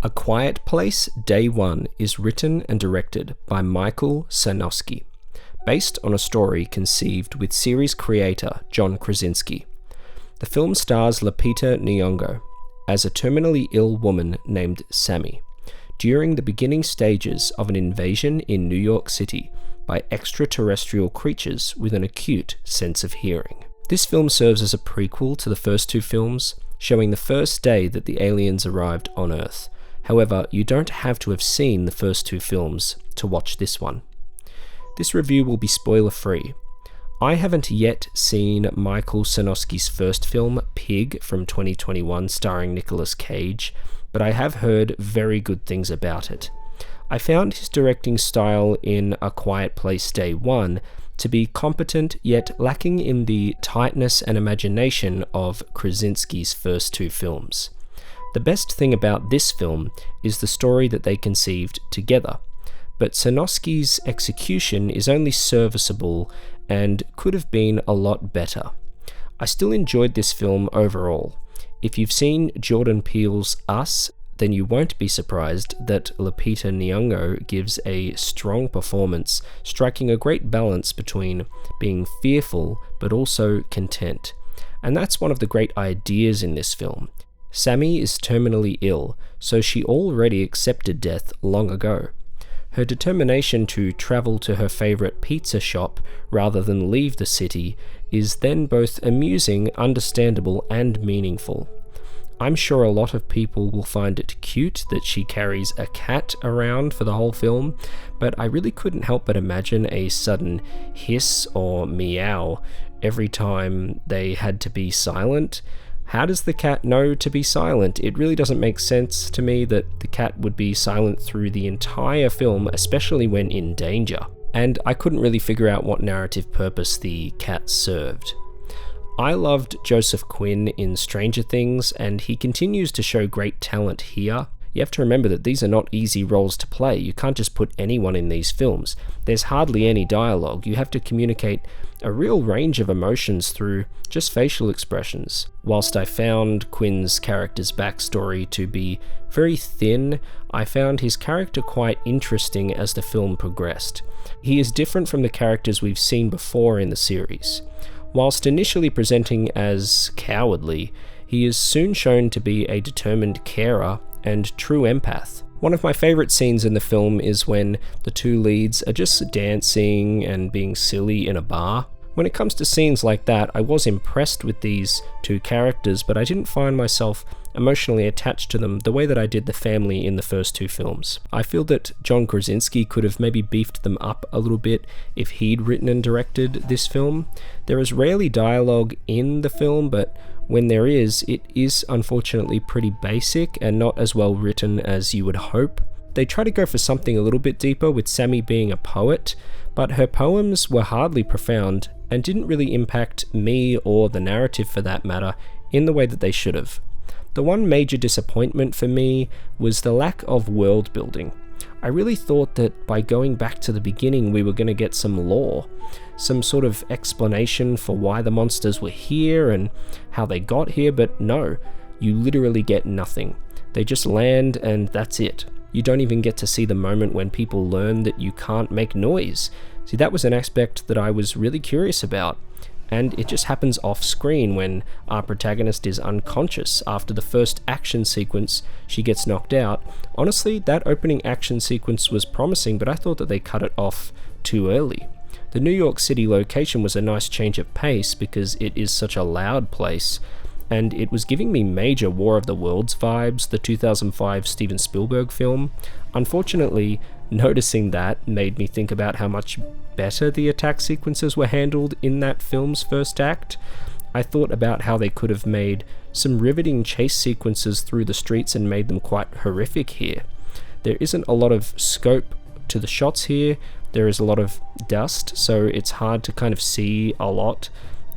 A Quiet Place Day 1 is written and directed by Michael Synopsis, based on a story conceived with series creator John Krasinski. The film stars Lupita Nyong'o as a terminally ill woman named Sammy during the beginning stages of an invasion in New York City by extraterrestrial creatures with an acute sense of hearing. This film serves as a prequel to the first two films, showing the first day that the aliens arrived on Earth. However, you don't have to have seen the first two films to watch this one. This review will be spoiler-free. I haven't yet seen Michael Synopsis' first film, Pig, from 2021, starring Nicolas Cage, but I have heard very good things about it. I found his directing style in A Quiet Place Day 1 to be competent yet lacking in the tightness and imagination of Krasinski's first two films. The best thing about this film is the story that they conceived together, but Synopsis' execution is only serviceable and could have been a lot better. I still enjoyed this film overall. If you've seen Jordan Peele's Us, then you won't be surprised that Lupita Nyong'o gives a strong performance, striking a great balance between being fearful but also content. And that's one of the great ideas in this film. Sammy is terminally ill, so she already accepted death long ago. Her determination to travel to her favorite pizza shop rather than leave the city is then both amusing, understandable, and meaningful. I'm sure a lot of people will find it cute that she carries a cat around for the whole film, but I really couldn't help but imagine a sudden hiss or meow every time they had to be silent. How does the cat know to be silent? It really doesn't make sense to me that the cat would be silent through the entire film, especially when in danger. And I couldn't really figure out what narrative purpose the cat served. I loved Joseph Quinn in Stranger Things, and he continues to show great talent here. You have to remember that these are not easy roles to play. You can't just put anyone in these films. There's hardly any dialogue. You have to communicate a real range of emotions through just facial expressions. Whilst I found Quinn's character's backstory to be very thin, I found his character quite interesting as the film progressed. He is different from the characters we've seen before in the series. Whilst initially presenting as cowardly, he is soon shown to be a determined carer and true empath. One of my favourite scenes in the film is when the two leads are just dancing and being silly in a bar. When it comes to scenes like that, I was impressed with these two characters, but I didn't find myself emotionally attached to them the way that I did the family in the first two films. I feel that John Krasinski could have maybe beefed them up a little bit if he'd written and directed this film. There is rarely dialogue in the film, but when there is, it is unfortunately pretty basic and not as well written as you would hope. They try to go for something a little bit deeper with Sammy being a poet, but her poems were hardly profound and didn't really impact me or the narrative for that matter in the way that they should have. The one major disappointment for me was the lack of world building. I really thought that by going back to the beginning we were going to get some lore, some sort of explanation for why the monsters were here and how they got here, but no, you literally get nothing. They just land and that's it. You don't even get to see the moment when people learn that you can't make noise. See, that was an aspect that I was really curious about, and it just happens off screen when our protagonist is unconscious after the first action sequence. She gets knocked out. Honestly, that opening action sequence was promising, but I thought that they cut it off too early. The New York City location was a nice change of pace because it is such a loud place, and it was giving me major War of the Worlds vibes, the 2005 Steven Spielberg film. Unfortunately, noticing that made me think about how much better the attack sequences were handled in that film's first act. I thought about how they could have made some riveting chase sequences through the streets and made them quite horrific here. There isn't a lot of scope to the shots here. There is a lot of dust, so it's hard to kind of see a lot.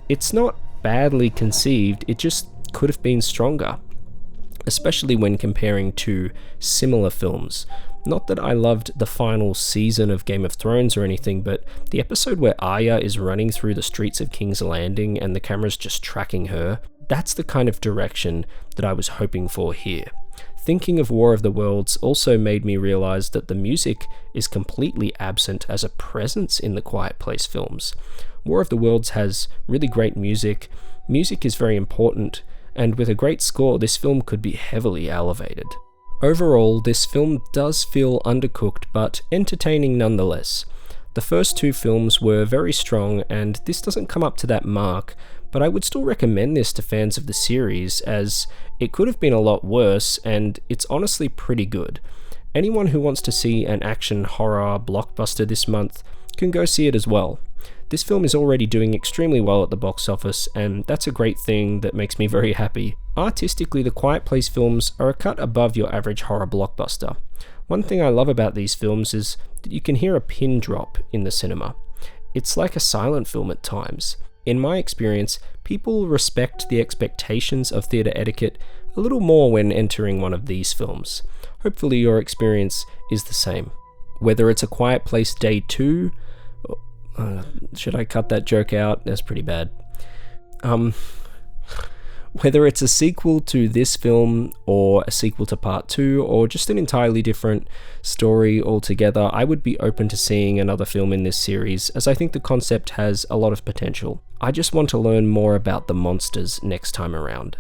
It's not badly conceived, it just could have been stronger, especially when comparing to similar films. Not that I loved the final season of Game of Thrones or anything, but the episode where Arya is running through the streets of King's Landing and the camera's just tracking her, that's the kind of direction that I was hoping for here. Thinking of War of the Worlds also made me realize that the music is completely absent as a presence in the Quiet Place films. War of the Worlds has really great music. Music is very important, and with a great score, this film could be heavily elevated. Overall, this film does feel undercooked, but entertaining nonetheless. The first two films were very strong, and this doesn't come up to that mark, but I would still recommend this to fans of the series, as it could have been a lot worse, and it's honestly pretty good. Anyone who wants to see an action horror blockbuster this month can go see it as well. This film is already doing extremely well at the box office, and that's a great thing that makes me very happy. Artistically, the Quiet Place films are a cut above your average horror blockbuster. One thing I love about these films is that you can hear a pin drop in the cinema. It's like a silent film at times. In my experience, people respect the expectations of theatre etiquette a little more when entering one of these films. Hopefully your experience is the same. Whether it's A Quiet Place Day 2, should I cut that joke out? That's pretty bad. Whether it's a sequel to this film, or a sequel to part 2, or just an entirely different story altogether, I would be open to seeing another film in this series, as I think the concept has a lot of potential. I just want to learn more about the monsters next time around.